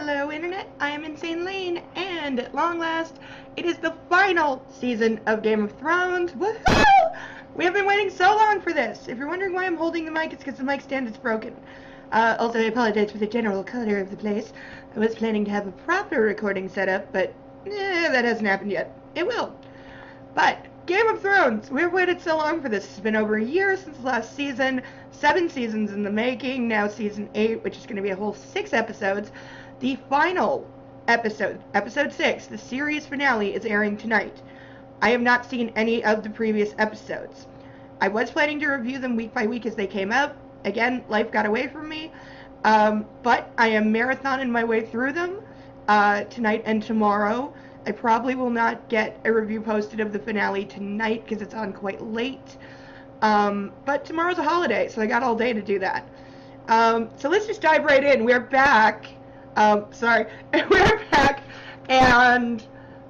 Hello Internet, I am InsaneLayne, and at long last, it is the final season of Game of Thrones. Woohoo! We have been waiting so long for this. If you're wondering why I'm holding the mic, it's because the mic stand is broken. Also, I apologize for the general color of the place. I was planning to have a proper recording setup, but that hasn't happened yet. It will. But Game of Thrones, we've waited so long for this. It's been over a year since last season, 7 seasons in the making, now season 8, which is going to be a whole 6 episodes. The final episode, episode 6, the series finale, is airing tonight. I have not seen any of the previous episodes. I was planning to review them week by week as they came out. Again, life got away from me, but I am marathoning my way through them tonight and tomorrow. I probably will not get a review posted of the finale tonight because it's on quite late. But tomorrow's a holiday, so I got all day to do that. So let's just dive right in. We're back. We're back, and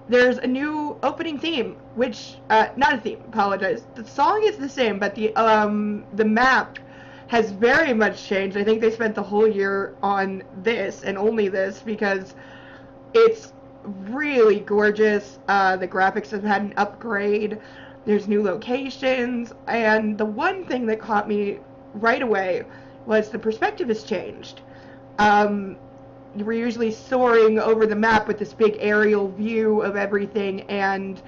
there's a new opening theme, which, not a theme, apologize. The song is the same, but the map has very much changed. I think they spent the whole year on this, and only this, because it's really gorgeous. The graphics have had an upgrade. There's new locations, and the one thing that caught me right away was the perspective has changed. We're usually soaring over the map with this big aerial view of everything, and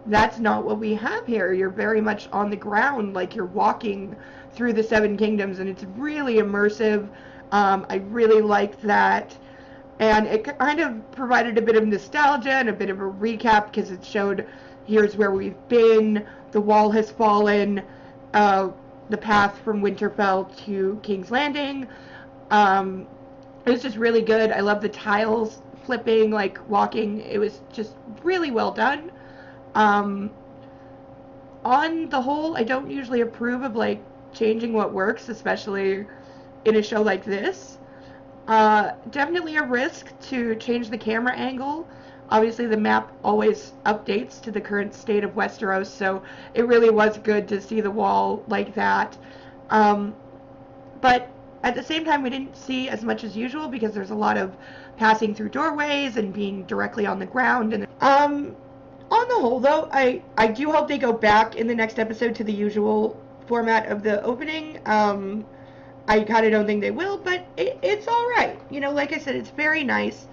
that's not what we have here. You're very much on the ground, like you're walking through the 7 kingdoms, and it's really immersive. I really liked that. And it kind of provided a bit of nostalgia and a bit of a recap, because it showed here's where we've been, the wall has fallen, the path from Winterfell to King's Landing. It was just really good. I love the tiles flipping, like walking. It was just really well done. On the whole, I don't usually approve of like changing what works, especially in a show like this. Definitely a risk to change the camera angle. Obviously the map always updates to the current state of Westeros, so it really was good to see the wall like that. But at the same time, we didn't see as much as usual because there's a lot of passing through doorways and being directly on the ground. And on the whole, though, I do hope they go back in the next episode to the usual format of the opening. I kind of don't think they will, but it's all right. You know, like I said, it's very nice.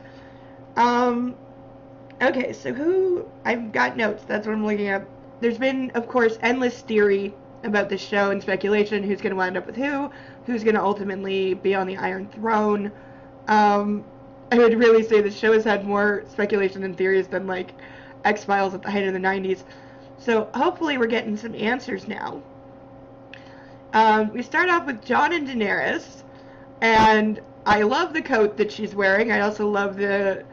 Okay, so I've got notes. That's what I'm looking at. There's been, of course, endless theory about this show and speculation. Who's going to wind up with who's going to ultimately be on the Iron Throne. I would really say the show has had more speculation and theories than, like, X-Files at the height of the 90s. So hopefully we're getting some answers now. We start off with Jon and Daenerys, and I love the coat that she's wearing. I also love the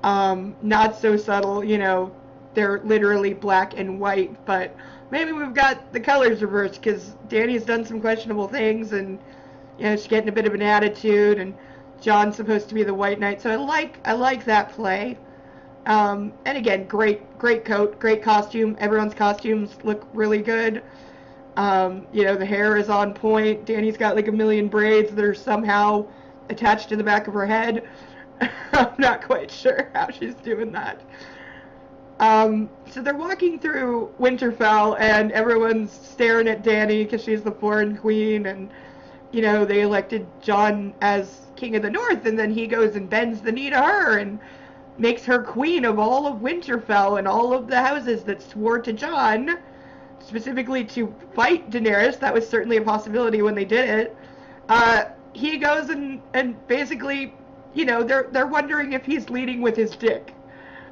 not so subtle, you know, they're literally black and white, but maybe we've got the colors reversed because Dany's done some questionable things, and you know, she's getting a bit of an attitude, and Jon's supposed to be the White Knight, so I like that play. And again, great coat, great costume. Everyone's costumes look really good. You know, the hair is on point. Dany's got like a million braids that are somehow attached to the back of her head. I'm not quite sure how she's doing that. So they're walking through Winterfell, and everyone's staring at Dany because she's the foreign queen, and, you know, they elected Jon as King of the North, and then he goes and bends the knee to her and makes her queen of all of Winterfell and all of the houses that swore to Jon, specifically to fight Daenerys. That was certainly a possibility when they did it. He goes and basically, you know, they're wondering if he's leading with his dick.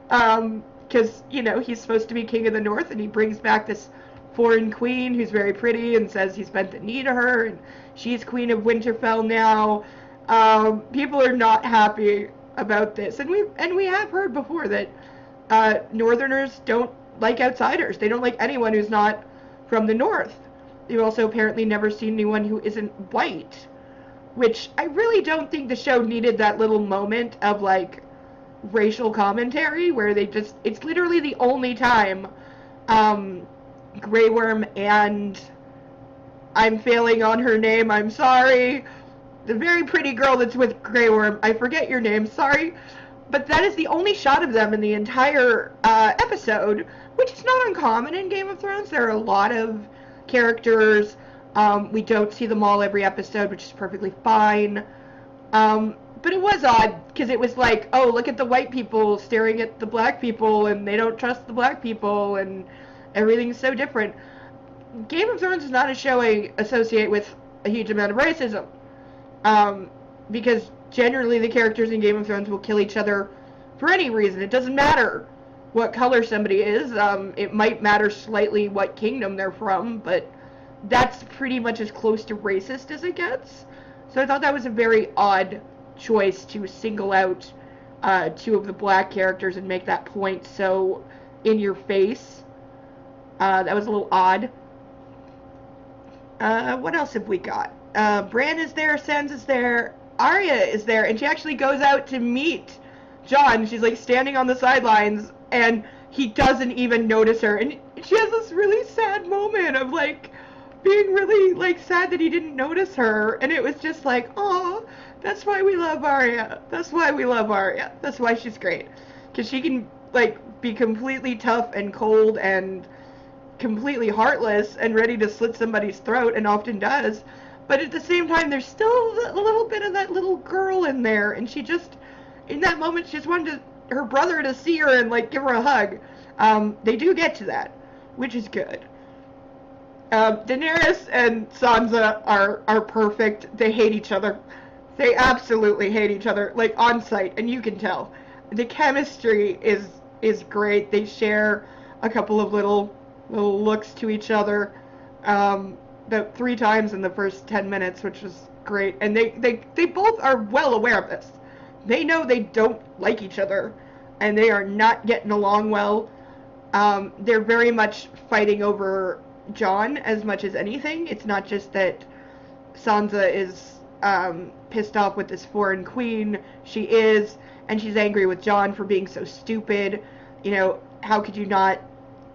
Because, you know, he's supposed to be King of the North, and he brings back this foreign queen who's very pretty and says he's bent the knee to her, and she's Queen of Winterfell now. People are not happy about this, and we have heard before that Northerners don't like outsiders. They don't like anyone who's not from the North. They've also apparently never seen anyone who isn't white, which I really don't think the show needed that little moment of, like, racial commentary where they just, it's literally the only time Grey Worm and, I'm failing on her name, I'm sorry, the very pretty girl that's with Grey Worm, I forget your name, sorry, But that is the only shot of them in the entire episode, which is not uncommon in Game of Thrones. There are a lot of characters. We don't see them all every episode, which is perfectly fine. But it was odd, because it was like, oh, look at the white people staring at the black people, and they don't trust the black people, and everything's so different. Game of Thrones is not a show I associate with a huge amount of racism. Because generally the characters in Game of Thrones will kill each other for any reason. It doesn't matter what color somebody is. It might matter slightly what kingdom they're from, but that's pretty much as close to racist as it gets. So I thought that was a very odd choice to single out two of the black characters and make that point so in your face. That was a little odd. What else have we got? Bran is there, Sansa's there, Arya is there, and she actually goes out to meet Jon. She's like standing on the sidelines, and he doesn't even notice her, and she has this really sad moment of like being really like sad that he didn't notice her, and it was just like, oh, that's why we love Arya. That's why we love Arya. That's why she's great, because she can like be completely tough and cold and completely heartless and ready to slit somebody's throat, and often does. But at the same time, there's still a little bit of that little girl in there, and she just, in that moment, she just wanted her brother to see her and, like, give her a hug. They do get to that, which is good. Daenerys and Sansa are perfect. They hate each other. They absolutely hate each other, like, on sight, and you can tell. The chemistry is great. They share a couple of little looks to each other. About 3 times in the first 10 minutes, which was great. And they both are well aware of this. They know they don't like each other, and they are not getting along well. They're very much fighting over Jon as much as anything. It's not just that Sansa is pissed off with this foreign queen. She is, and she's angry with Jon for being so stupid. You know, how could you not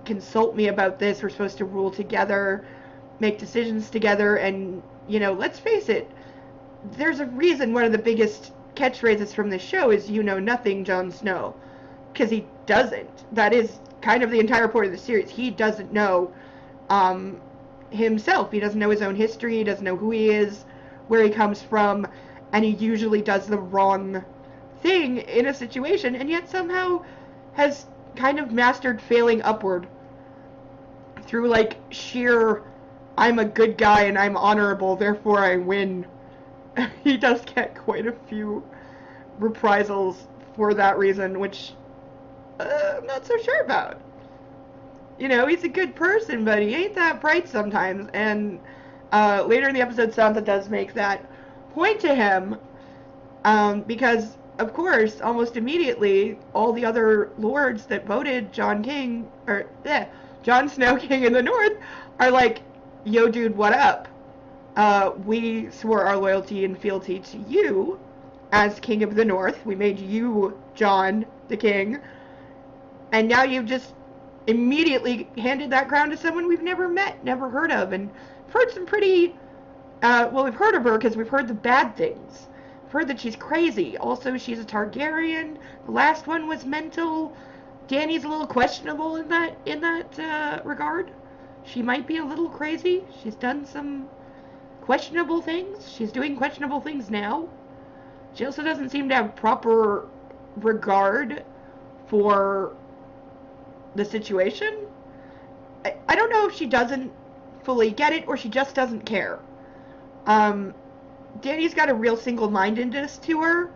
consult me about this? We're supposed to rule together, make decisions together, and, you know, let's face it, there's a reason one of the biggest catchphrases from this show is, you know nothing, Jon Snow. Because he doesn't. That is kind of the entire point of the series. He doesn't know himself. He doesn't know his own history. He doesn't know who he is, where he comes from, and he usually does the wrong thing in a situation, and yet somehow has kind of mastered failing upward through, like, sheer, I'm a good guy and I'm honorable, therefore I win. He does get quite a few reprisals for that reason, which I'm not so sure about. You know, he's a good person, but he ain't that bright sometimes, and later in the episode, Sansa does make that point to him, because, of course, almost immediately, all the other lords that voted Jon Snow King in the North are like, yo, dude, what up? We swore our loyalty and fealty to you as King of the North. We made you Jon the King. And now you've just immediately handed that crown to someone we've never met, never heard of. And we've heard some pretty, well, we've heard of her because we've heard the bad things. We've heard that she's crazy. Also, she's a Targaryen. The last one was mental. Dany's a little questionable in that regard. She might be a little crazy. She's done some questionable things. She's doing questionable things now. She also doesn't seem to have proper regard for the situation. I don't know if she doesn't fully get it or she just doesn't care. Dany's got a real single-mindedness to her.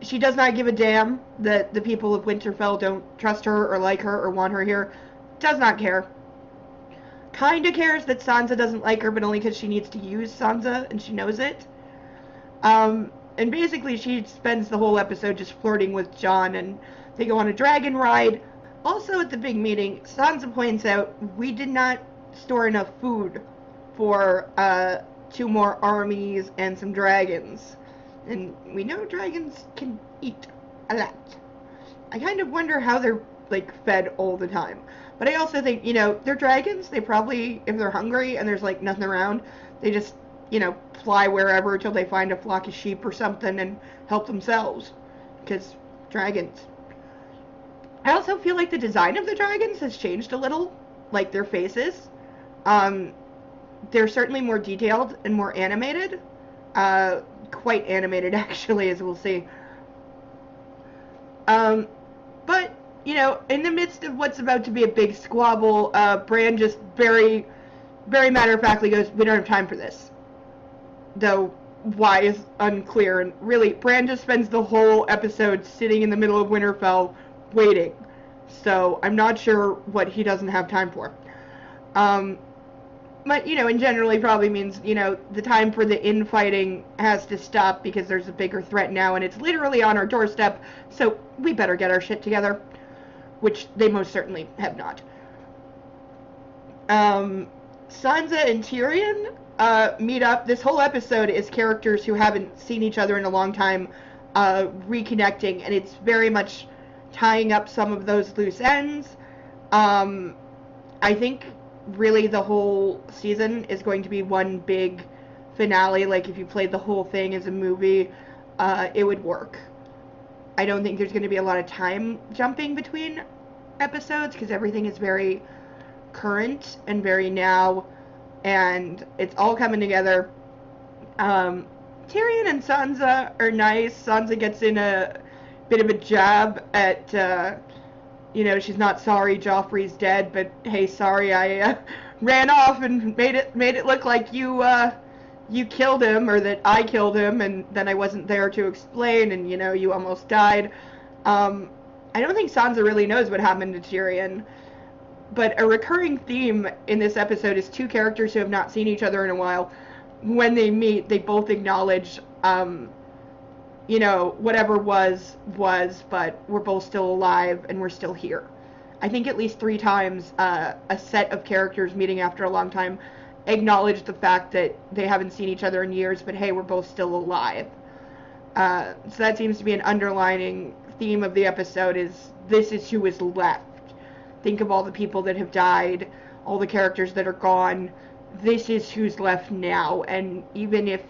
She does not give a damn that the people of Winterfell don't trust her or like her or want her here. Does not care. Kinda cares that Sansa doesn't like her, but only because she needs to use Sansa, and she knows it. And basically she spends the whole episode just flirting with Jon, and they go on a dragon ride. Also at the big meeting, Sansa points out, we did not store enough food for 2 more armies and some dragons. And we know dragons can eat a lot. I kind of wonder how they're, like, fed all the time. But I also think, you know, they're dragons. They probably, if they're hungry and there's, like, nothing around, they just, you know, fly wherever until they find a flock of sheep or something and help themselves. Because dragons. I also feel like the design of the dragons has changed a little, like their faces. They're certainly more detailed and more animated. Quite animated, actually, as we'll see. But, you know, in the midst of what's about to be a big squabble, Bran just very, very matter-of-factly goes, we don't have time for this. Though, why is unclear, and really, Bran just spends the whole episode sitting in the middle of Winterfell waiting. So, I'm not sure what he doesn't have time for. But, you know, in general, he probably means, you know, the time for the infighting has to stop because there's a bigger threat now, and it's literally on our doorstep, so we better get our shit together. Which they most certainly have not. Sansa and Tyrion meet up. This whole episode is characters who haven't seen each other in a long time reconnecting, and it's very much tying up some of those loose ends. I think really the whole season is going to be one big finale. Like, if you played the whole thing as a movie, it would work. I don't think there's going to be a lot of time jumping between episodes because everything is very current and very now, and it's all coming together. Tyrion and Sansa are nice. Sansa gets in a bit of a jab at, you know, she's not sorry Joffrey's dead, but hey, sorry I ran off and made it look like you killed him, or that I killed him, and then I wasn't there to explain, and, you know, you almost died. I don't think Sansa really knows what happened to Tyrion, but a recurring theme in this episode is two characters who have not seen each other in a while. When they meet, they both acknowledge, you know, whatever was, but we're both still alive, and we're still here. I think at least 3 times a set of characters meeting after a long time acknowledge the fact that they haven't seen each other in years, but hey, we're both still alive. So that seems to be an underlining theme of the episode, is this is who is left. Think of all the people that have died, all the characters that are gone. This is who's left now, and even if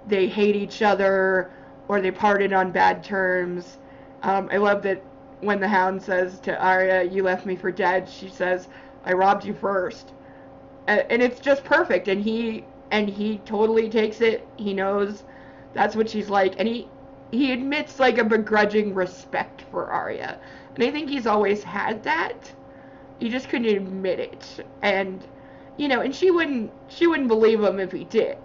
they hate each other or they parted on bad terms, I love that when the Hound says to Arya, you left me for dead, she says, I robbed you first. And it's just perfect, and he totally takes it. He knows that's what she's like, and he admits, like, a begrudging respect for Arya, and I think he's always had that. He just couldn't admit it, and, you know, and she wouldn't believe him if he did.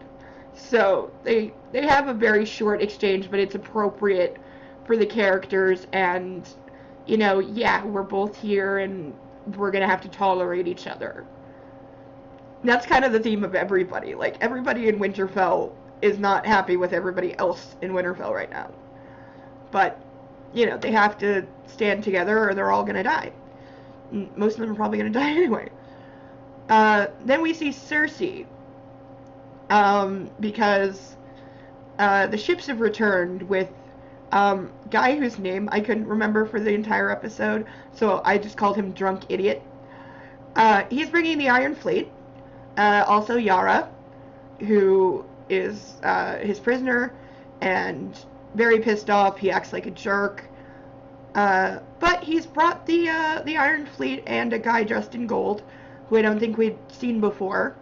So they have a very short exchange, but it's appropriate for the characters, and, you know, yeah, we're both here, and we're gonna have to tolerate each other. That's kind of the theme of everybody. Like, everybody in Winterfell is not happy with everybody else in Winterfell right now. But, you know, they have to stand together or they're all gonna die. Most of them are probably gonna die anyway. Then we see Cersei. Because the ships have returned with guy whose name I couldn't remember for the entire episode, so I just called him Drunk Idiot. He's bringing the Iron Fleet. Also Yara, who is his prisoner, and very pissed off. He acts like a jerk. But he's brought the Iron Fleet and a guy dressed in gold, who I don't think we'd seen before.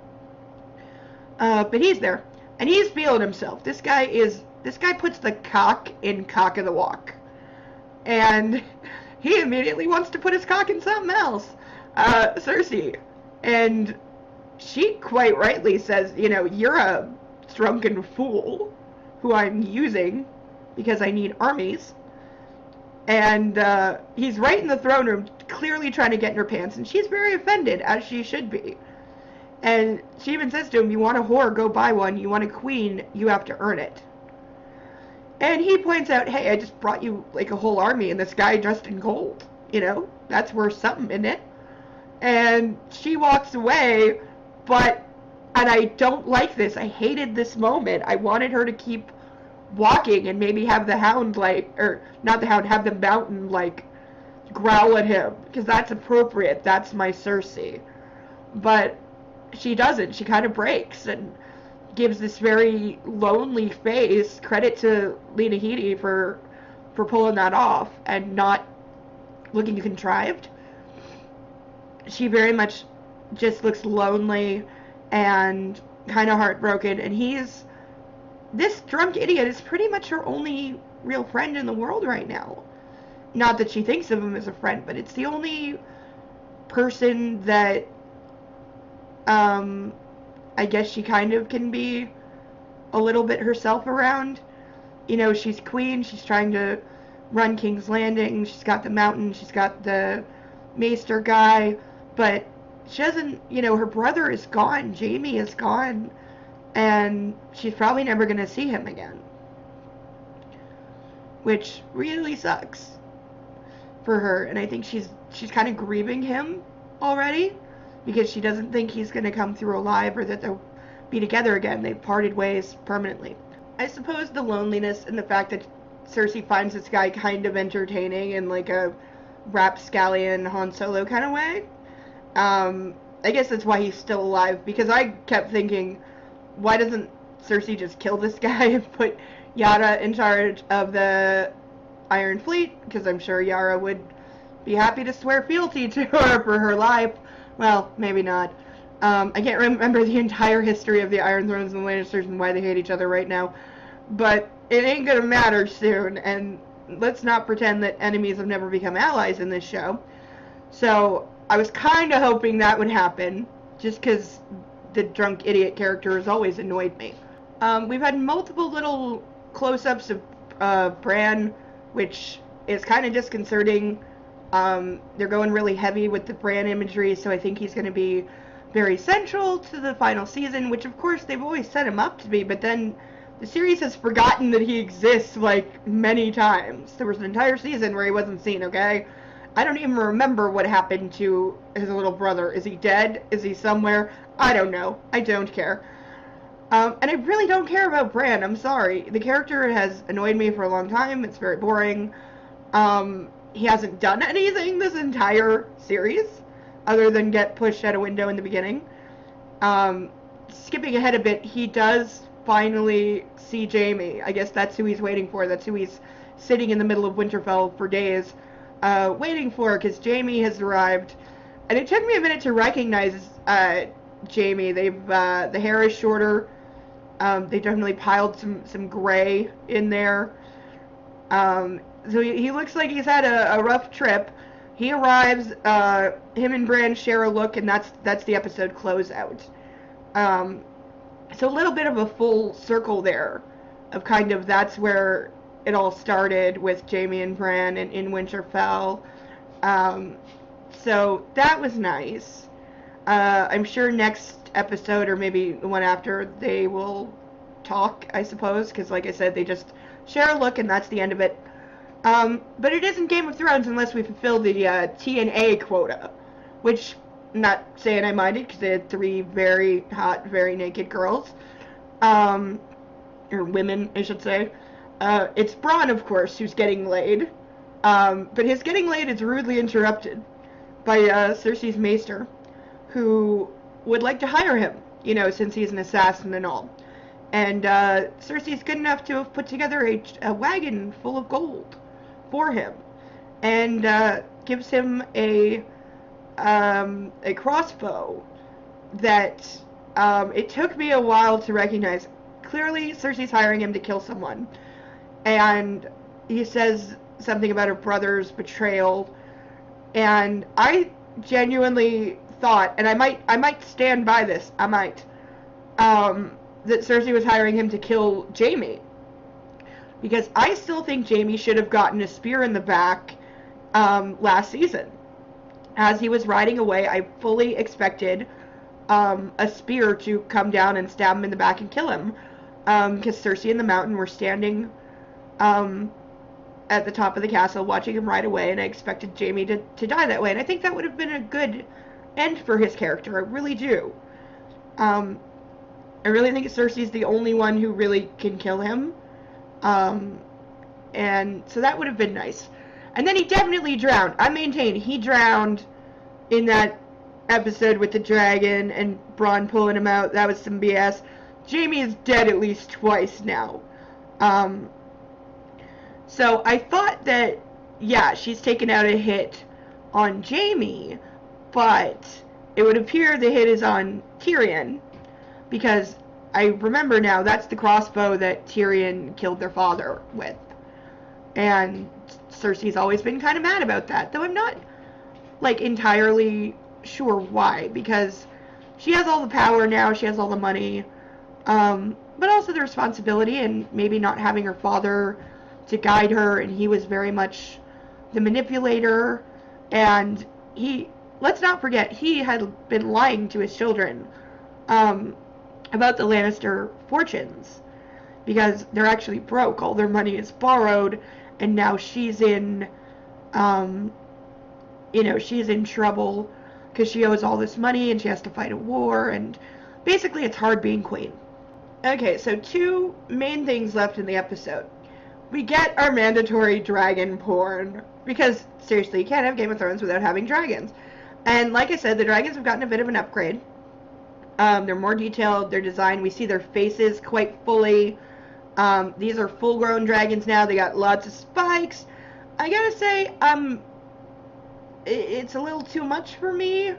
But he's there, and he's feeling himself. This guy puts the cock in cock of the walk, and he immediately wants to put his cock in something else. Cersei, and she quite rightly says, you know, you're a drunken fool who I'm using because I need armies. And he's right in the throne room, clearly trying to get in her pants, and she's very offended, as she should be. And she even says to him, you want a whore, go buy one. You want a queen, you have to earn it. And he points out, hey, I just brought you, like, a whole army, and this guy dressed in gold. You know, that's worth something, isn't it? And she walks away, and I don't like this. I hated this moment. I wanted her to keep walking and maybe have the Hound, like, or not the Hound, have the Mountain, like, growl at him, because that's appropriate. That's my Cersei. But she doesn't. She kind of breaks and gives this very lonely face. Credit to Lena Headey for for pulling that off and not looking contrived. She very much just looks lonely and kind of heartbroken, and this drunk idiot is pretty much her only real friend in the world right now. Not that she thinks of him as a friend, but it's the only person that I guess she kind of can be a little bit herself around. You know, she's queen, she's trying to run King's Landing, she's got the mountain, she's got the maester guy, but she doesn't, you know, her brother is gone, Jaime is gone, and she's probably never going to see him again. Which really sucks for her, and I think she's kind of grieving him already, because she doesn't think he's going to come through alive or that they'll be together again. They've parted ways permanently. I suppose the loneliness and the fact that Cersei finds this guy kind of entertaining in like a rapscallion Han Solo kind of way. I guess that's why he's still alive, because I kept thinking, why doesn't Cersei just kill this guy and put Yara in charge of the Iron Fleet? Because I'm sure Yara would be happy to swear fealty to her for her life. Well, maybe not. I can't remember the entire history of the Iron Thrones and the Lannisters and why they hate each other right now, but it ain't gonna matter soon, and let's not pretend that enemies have never become allies in this show. So I was kind of hoping that would happen, just because the drunk idiot character has always annoyed me. We've had multiple little close-ups of Bran, which is kind of disconcerting. They're going really heavy with the Bran imagery, so I think he's going to be very central to the final season, which of course they've always set him up to be, but then the series has forgotten that he exists like many times. There was an entire season where he wasn't seen, okay? I don't even remember what happened to his little brother. Is he dead? Is he somewhere? I don't know. I don't care. And I really don't care about Bran. I'm sorry. The character has annoyed me for a long time. It's very boring. He hasn't done anything this entire series other than get pushed out a window in the beginning. Skipping ahead a bit, he does finally see Jaime. I guess that's who he's waiting for. That's who he's sitting in the middle of Winterfell for days waiting for, because Jaime has arrived. And it took me a minute to recognize Jaime. The hair is shorter. They definitely piled some gray in there. So he looks like he's had a rough trip. He arrives, him and Bran share a look, and that's the episode closeout. So a little bit of a full circle there, of kind of that's where it all started with Jaime and Bran in Winterfell. So that was nice. I'm sure next episode, or maybe the one after, they will talk, I suppose, because like I said, they just share a look and that's the end of it. But it isn't Game of Thrones unless we fulfill the TNA quota, which I'm not saying I minded, because they had 3 very hot, very naked girls, or women, I should say. It's Bronn, of course, who's getting laid, but his getting laid is rudely interrupted by Cersei's maester, who would like to hire him, you know, since he's an assassin and all. And Cersei's good enough to have put together a wagon full of gold for him, and gives him a crossbow that it took me a while to recognize. Clearly, Cersei's hiring him to kill someone, and he says something about her brother's betrayal, and I genuinely thought, and I might stand by this, that Cersei was hiring him to kill Jaime, because I still think Jaime should have gotten a spear in the back last season. As he was riding away, I fully expected a spear to come down and stab him in the back and kill him, because Cersei and the Mountain were standing at the top of the castle watching him ride away, and I expected Jaime to die that way, and I think that would have been a good end for his character. I really do. I really think Cersei's the only one who really can kill him, and so that would have been nice. And then he definitely drowned. I maintain he drowned in that episode with the dragon and Bronn pulling him out. That was some BS. Jaime is dead at least twice now. So I thought that, yeah, she's taken out a hit on Jaime, but it would appear the hit is on Tyrion, because I remember now that's the crossbow that Tyrion killed their father with. And Cersei's always been kind of mad about that, though I'm not, like, entirely sure why, because she has all the power now, she has all the money, but also the responsibility, and maybe not having her father to guide her, and he was very much the manipulator, and let's not forget, he had been lying to his children about the Lannister fortunes, because they're actually broke, all their money is borrowed, and now she's in, she's in trouble, because she owes all this money, and she has to fight a war, and basically it's hard being queen. Okay, so 2 main things left in the episode. We get our mandatory dragon porn, because, seriously, you can't have Game of Thrones without having dragons. And like I said, the dragons have gotten a bit of an upgrade. They're more detailed, they're designed, we see their faces quite fully. These are full-grown dragons now, they got lots of spikes. I gotta say, it's a little too much for me.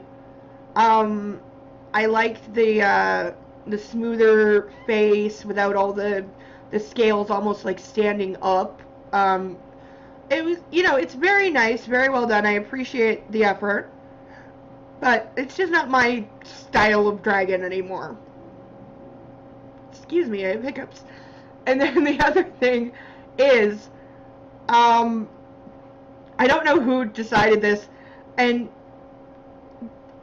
I liked the smoother face without all the scales almost like standing up. It was, it's very nice, very well done. I appreciate the effort, but it's just not my style of dragon anymore. Excuse me, I have hiccups. And then the other thing is, I don't know who decided this, and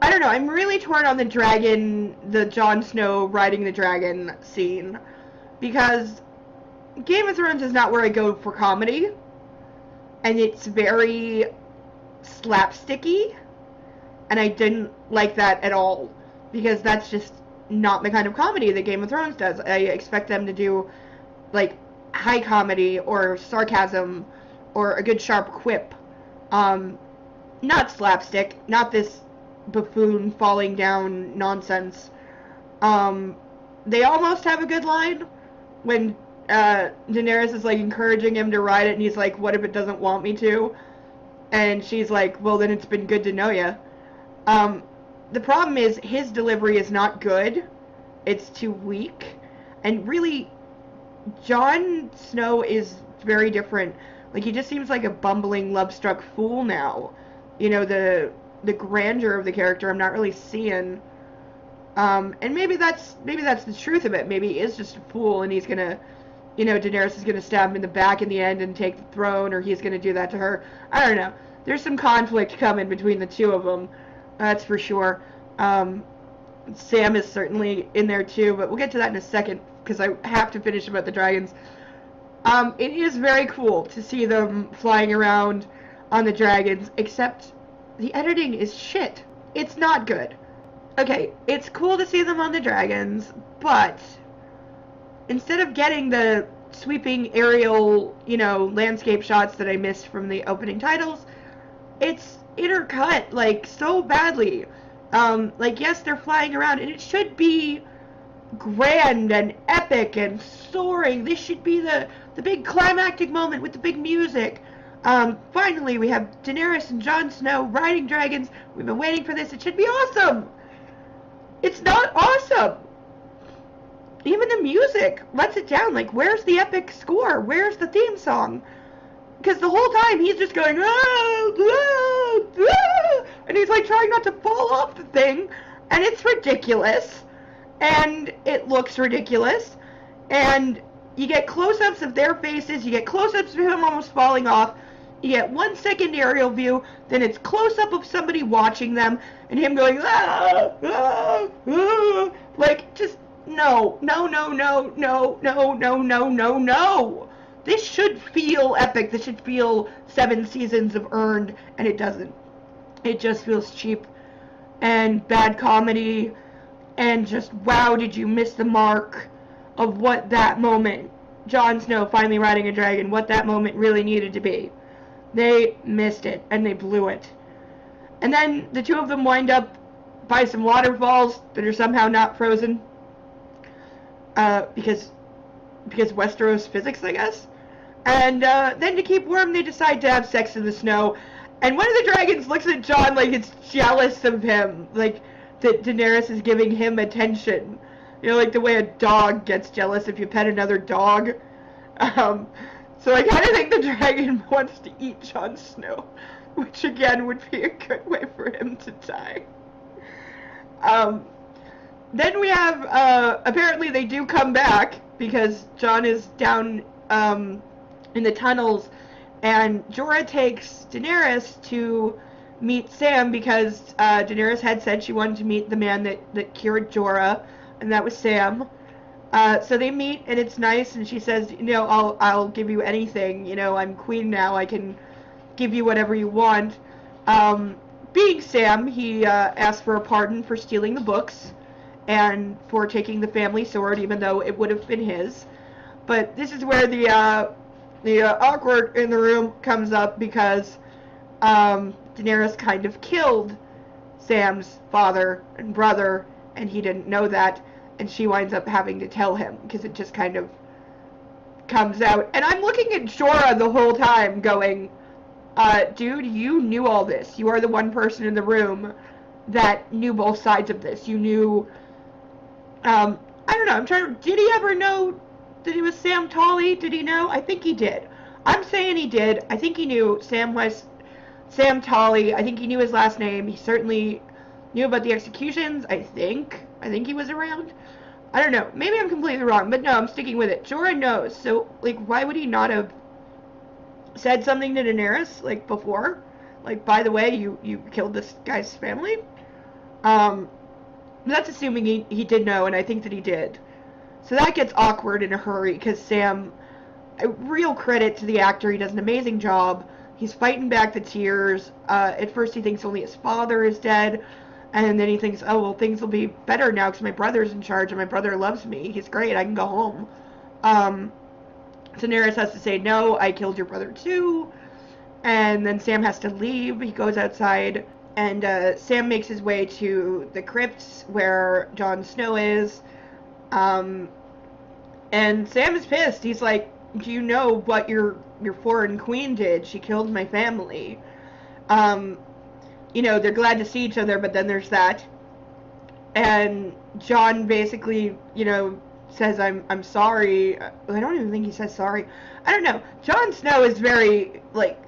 I don't know, I'm really torn on the Jon Snow riding the dragon scene, because Game of Thrones is not where I go for comedy, and it's very slapsticky, and I didn't like that at all, because that's just not the kind of comedy that Game of Thrones does. I expect them to do, like, high comedy, or sarcasm, or a good sharp quip. Not slapstick, not this buffoon falling down nonsense. They almost have a good line when Daenerys is like encouraging him to ride it, and he's like, what if it doesn't want me to? And she's like, well, then it's been good to know ya. The problem is his delivery is not good. It's too weak. And really, Jon Snow is very different. Like, he just seems like a bumbling, love-struck fool now. The grandeur of the character I'm not really seeing. And maybe that's the truth of it. Maybe he is just a fool, and he's gonna, Daenerys is gonna stab him in the back in the end and take the throne, or he's gonna do that to her. I don't know. There's some conflict coming between the two of them. That's for sure. Sam is certainly in there too, but we'll get to that in a second, because I have to finish about the dragons. It is very cool to see them flying around on the dragons, except the editing is shit. It's not good. Okay, it's cool to see them on the dragons, but instead of getting the sweeping aerial, landscape shots that I missed from the opening titles, it's intercut, like, so badly. Yes, they're flying around, and it should be grand and epic and soaring. This should be the big climactic moment with the big music. Finally, we have Daenerys and Jon Snow riding dragons. We've been waiting for this. It should be awesome. It's not awesome. Even the music lets it down. Like, where's the epic score? Where's the theme song? Because the whole time he's just going, ah, ah, ah, and he's like trying not to fall off the thing, and it's ridiculous, and it looks ridiculous, and you get close-ups of their faces, you get close-ups of him almost falling off, you get 1 second aerial view, then it's close-up of somebody watching them, and him going, ah, ah, ah, like, just, no, no, no, no, no, no, no, no, no, no. This should feel epic. This should feel 7 seasons of earned, and it doesn't. It just feels cheap and bad comedy, and just, wow, did you miss the mark of what that moment, Jon Snow finally riding a dragon, what that moment really needed to be. They missed it, and they blew it. And then the two of them wind up by some waterfalls that are somehow not frozen, because Westeros physics, I guess. And then to keep warm, they decide to have sex in the snow. And one of the dragons looks at Jon like it's jealous of him, like that Daenerys is giving him attention. You know, like the way a dog gets jealous if you pet another dog. So I kind of think the dragon wants to eat Jon Snow, which again would be a good way for him to die. Then we have, apparently they do come back because Jon is down in the tunnels, and Jorah takes Daenerys to meet Sam because Daenerys had said she wanted to meet the man that cured Jorah, and that was Sam. So they meet, and it's nice, and she says, you know, I'll give you anything, you know, I'm queen now, I can give you whatever you want. Being Sam, he asked for a pardon for stealing the books and for taking the family sword, even though it would have been his. But this is where the awkward in the room comes up because Daenerys kind of killed Sam's father and brother, and he didn't know that, and she winds up having to tell him because it just kind of comes out. And I'm looking at Jorah the whole time going, dude, you knew all this. You are the one person in the room that knew both sides of this. You knew, I don't know, did he ever know that it was Sam Tully? Did he know? I think he did. I'm saying he did. I think he knew Sam was Sam Tully. I think he knew his last name. He certainly knew about the executions, I think. I think he was around. I don't know. Maybe I'm completely wrong, but no, I'm sticking with it. Jorah knows, so, like, why would he not have said something to Daenerys, like, before? Like, by the way, you killed this guy's family? That's assuming he did know, and I think that he did. So that gets awkward in a hurry, because Sam, real credit to the actor, he does an amazing job. He's fighting back the tears. At first he thinks only his father is dead, and then he thinks, oh, well, things will be better now because my brother's in charge and my brother loves me. He's great. I can go home. Daenerys has to say, no, I killed your brother too. And then Sam has to leave. He goes outside, and Sam makes his way to the crypts where Jon Snow is. And Sam is pissed. He's like, do you know what your foreign queen did? She killed my family. You know, they're glad to see each other, but then there's that. And Jon basically, you know, says, I'm sorry. I don't even think he says sorry. I don't know. Jon Snow is very, like,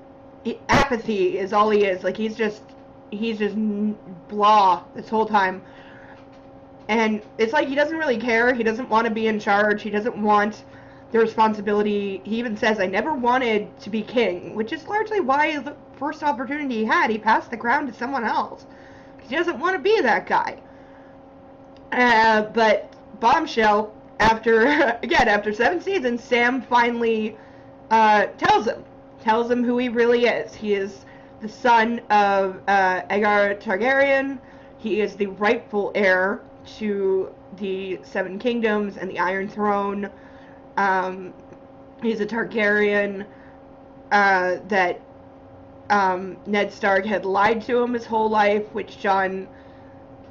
apathy is all he is. Like, he's just blah this whole time. And it's like he doesn't really care. He doesn't want to be in charge. He doesn't want the responsibility. He even says, I never wanted to be king, which is largely why the first opportunity he had, he passed the crown to someone else. He doesn't want to be that guy. But bombshell, after 7 seasons, Sam finally tells him who he really is. He is the son of Aegar Targaryen. He is the rightful heir to the Seven Kingdoms and the Iron Throne. He's a Targaryen that Ned Stark had lied to him his whole life, which Jon,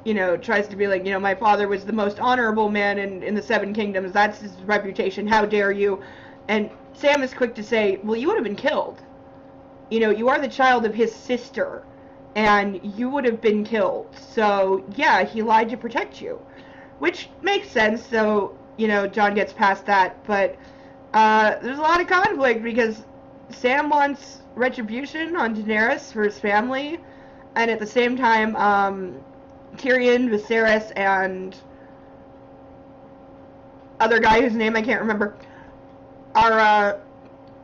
you know, tries to be like, you know, my father was the most honorable man in the Seven Kingdoms. That's his reputation. How dare you? And Sam is quick to say, well, you would have been killed. You know, you are the child of his sister, and you would have been killed. So, yeah, he lied to protect you, which makes sense. So, you know, Jon gets past that, but there's a lot of conflict because Sam wants retribution on Daenerys for his family, and at the same time, Tyrion, Viserys, and other guy whose name I can't remember are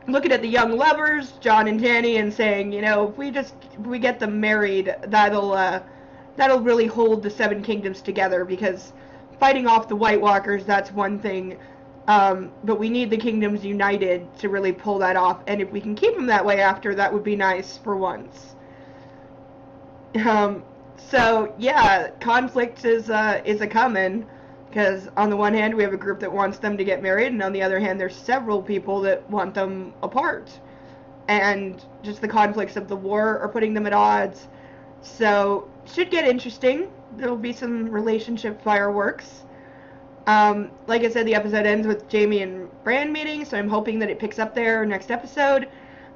looking at the young lovers, Jon and Dany, and saying, you know, if we get them married, that'll really hold the Seven Kingdoms together, because fighting off the White Walkers, that's one thing, but we need the kingdoms united to really pull that off, and if we can keep them that way after, that would be nice for once. So yeah, conflict is a coming, because on the one hand we have a group that wants them to get married, and on the other hand there's several people that want them apart, and just the conflicts of the war are putting them at odds. So should get interesting. There'll be some relationship fireworks. Like I said, the episode ends with Jaime and Bran meeting, so I'm hoping that it picks up there next episode.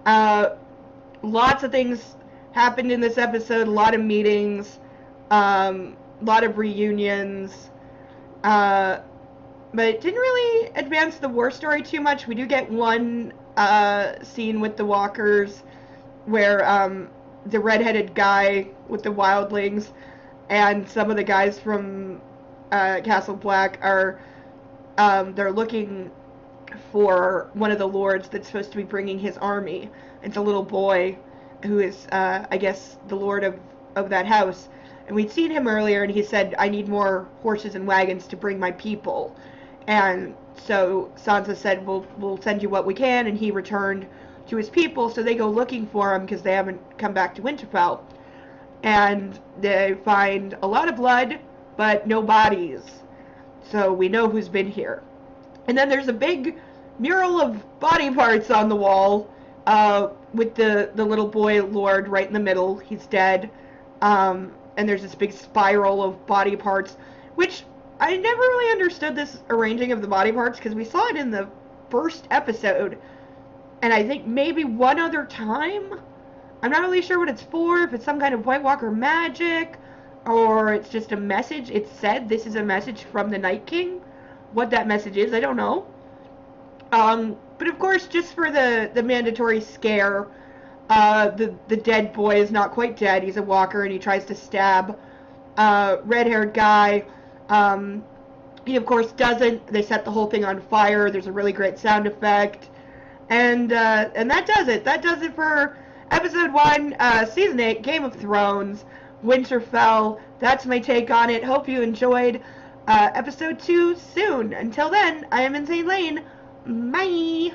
Lots of things happened in this episode, a lot of meetings, a lot of reunions, but it didn't really advance the war story too much. We do get one scene with the walkers where the redheaded guy with the wildlings and some of the guys from Castle Black are they're looking for one of the lords that's supposed to be bringing his army. It's a little boy who is, I guess, the lord of that house. And we'd seen him earlier, and he said, I need more horses and wagons to bring my people. And so Sansa said, we'll send you what we can, and he returned to his people, so they go looking for him because they haven't come back to Winterfell. And they find a lot of blood, but no bodies. So we know who's been here. And then there's a big mural of body parts on the wall, with the little boy lord right in the middle. He's dead. And there's this big spiral of body parts, which I never really understood this arranging of the body parts, because we saw it in the first episode, and I think maybe one other time. I'm not really sure what it's for, if it's some kind of White Walker magic, or it's just a message. It said this is a message from the Night King. What that message is, I don't know. But of course, just for the mandatory scare, the dead boy is not quite dead. He's a walker, and he tries to stab red-haired guy. He of course doesn't. They set the whole thing on fire. There's a really great sound effect, and that does it. That does it for episode 1, season 8, Game of Thrones, Winterfell. That's my take on it. Hope you enjoyed. Episode 2 soon. Until then, I am InsaneLayne. Bye!